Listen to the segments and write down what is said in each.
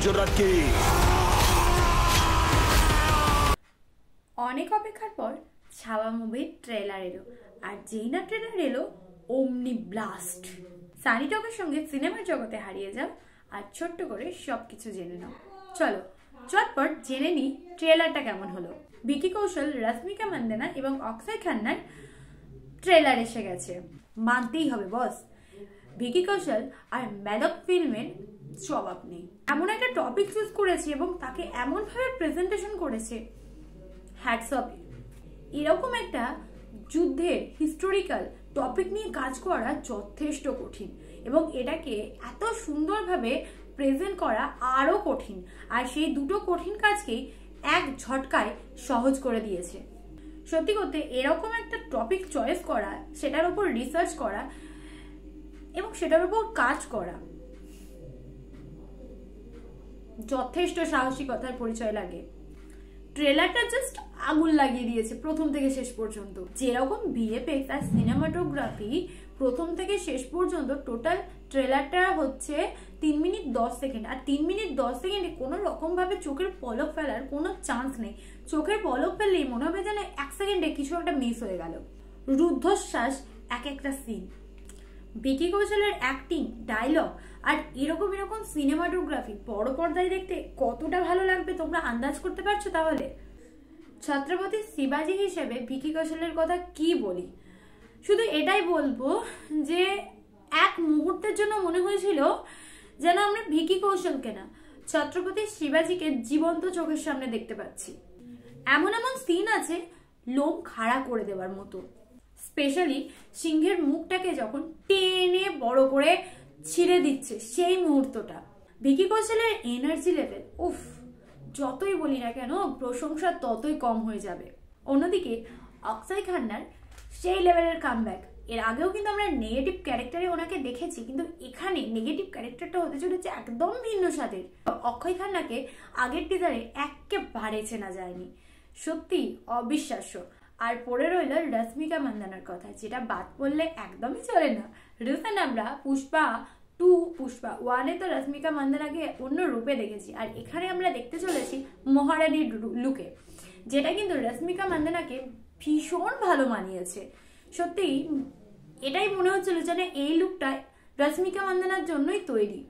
জোরাট কি? অনেক অপেক্ষার পর ছাওয়া মুভির ট্রেলার এলো, আর যেই না ট্রেলার এলো অমনি ব্লাস্ট। সানি টকের সঙ্গে সিনেমার জগতে হারিয়ে যাও আর ছোট্ট করে সবকিছু জেনে নাও। চলো চটপট জেনে নি ট্রেলারটা কেমন হলো। ভিকি কৌশল, রশ্মিকা মান্দানা এবং অক্ষয় খান্নার ট্রেলার এসে গেছে। মানতেই হবে বস, ভিকি কৌশল আর ম্যাডক ফিল্মের জবাব নেই। এমন একটা টপিক চুজ করেছে এবং তাকে এমন ভাবে প্রেজেন্টেশন করেছে, হ্যাটস অফ। এরকম একটা যুদ্ধের হিস্টোরিক্যাল টপিক নিয়ে কাজ করা যথেষ্ট কঠিন এবং এটাকে এত সুন্দরভাবে প্রেজেন্ট করা আরো কঠিন। আর সেই দুটো কঠিন কাজকেই এক ঝটকায় সহজ করে দিয়েছে। সত্যি করতে এরকম একটা টপিক চয়েস করা, সেটার উপর রিসার্চ করা এবং সেটার উপর কাজ করা যথেষ্ট সাহসিকতার পরিচয় লাগে। ট্রেলারটা জাস্ট আগুন লাগিয়ে দিয়েছে প্রথম থেকে শেষ পর্যন্ত। যেরকম ভিএফএক্স আর সিনেমাটোগ্রাফি প্রথম থেকে শেষ পর্যন্ত, টোটাল ট্রেলারটা হচ্ছে 3 মিনিট 10 সেকেন্ড। আর 3 মিনিট 10 সেকেন্ডে কোনো রকম ভাবে চোখের পলক ফেলার কোনো চান্স নেই। চোখের পলক ফেললেই মনে হবে যেন 1 সেকেন্ডে কিছু একটা মিস হয়ে গেল। রুদ্ধশ্বাস এক একটা সিন, ভিকি কৌশলের অ্যাক্টিং, ডায়লগ আর এরকম সিনেমাটোগ্রাফি বড় পর্দায় দেখতে কতটা ভালো লাগবে তোমরা আন্দাজ করতে পারছো? তাহলে ছত্রপতি শিবাজি হিসেবে ভিকি কৌশলের কথা কি বলি, শুধু এটাই বলবো যে এক মুহূর্তের জন্য মনে হয়েছিল যেন আমরা ভিকি কৌশলকে না, ছত্রপতি শিবাজিকে জীবন্ত চোখের সামনে দেখতে পাচ্ছি। এমন এমন সিন আছে লোম খাড়া করে দেওয়ার মতো। স্পেশালি সিংহের মুখটাকে যখন টেনে বড় করে ছিঁড়ে দিচ্ছে সেই মুহূর্তটা, ভিকি কৌশলের এনার্জি লেভেল, উফ, যতই বলি না কেন প্রশংসা ততই কম হয়ে যাবে। অন্যদিকে অক্ষয় খান্নার সেই লেভেলের কামব্যাক। এর আগেও কিন্তু আমরা নেগেটিভ ক্যারেক্টারে ওনাকে দেখেছি, কিন্তু এখানে নেগেটিভ ক্যারেক্টারটা হতে চলেছে একদম ভিন্ন স্বাদের। অক্ষয় খান্নাকে আগের টিজারে একেবারে চেনা যায়নি, সত্যি অবিশ্বাস্য। আর পড়ে রইল রশ্মিকা মান্দানার কথা, যেটা বাদ পড়লে একদমই চলে না। রিসেন্ট আমরা পুষ্পা 2, পুষ্পা 1-এ তো রশ্মিকা মান্দানাকে অন্য রূপে দেখেছি, আর এখানে আমরা দেখতে চলেছি মহারানীর লুকে, যেটা কিন্তু রশ্মিকা মান্দানাকে ভীষণ ভালো মানিয়েছে। সত্যি এটাই মনে হচ্ছিল যেন এই লুকটা রশ্মিকা মান্দানার জন্যই তৈরি।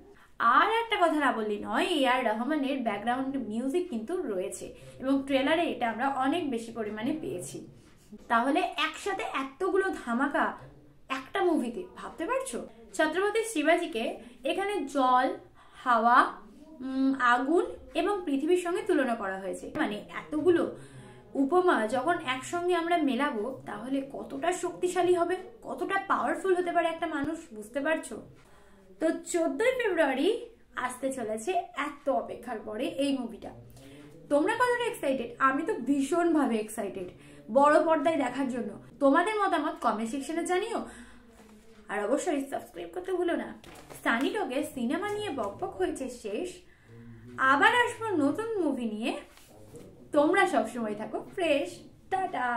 আর একটা কথা না বললি নয়, A.R. রহমানের ব্যাকগ্রাউন্ড মিউজিক কিন্তু রয়েছে এবং ট্রেলারে এটা আমরা অনেক বেশি পরিমাণে পেয়েছি। তাহলে একসাথে এতগুলো ধামাকা একটা মুভিতে, ভাবতে পারছো? ছত্রপতি শিবাজিকে এখানে জল, হাওয়া, আগুন এবং পৃথিবীর সঙ্গে তুলনা করা হয়েছে। মানে এতগুলো উপমা যখন একসঙ্গে আমরা মেলাবো তাহলে কতটা শক্তিশালী হবে, কতটা পাওয়ারফুল হতে পারে একটা মানুষ, বুঝতে পারছো? তো 14ই ফেব্রুয়ারি আসতে চলেছে এত অপেক্ষার পরে এই মুভিটা। তোমরা কতটা এক্সাইটেড? আমি তো ভীষণভাবে এক্সাইটেড বড় পর্দায় দেখার জন্য। তোমাদের মতামত কমেন্ট সেকশনে জানিও, আর অবশ্যই সাবস্ক্রাইব করতে ভুলো না। সানি টকে সিনেমা নিয়ে বকবক হয়েছে শেষ, আবার আসবো নতুন মুভি নিয়ে। তোমরা সবসময় থাকো ফ্রেশ। টাটা।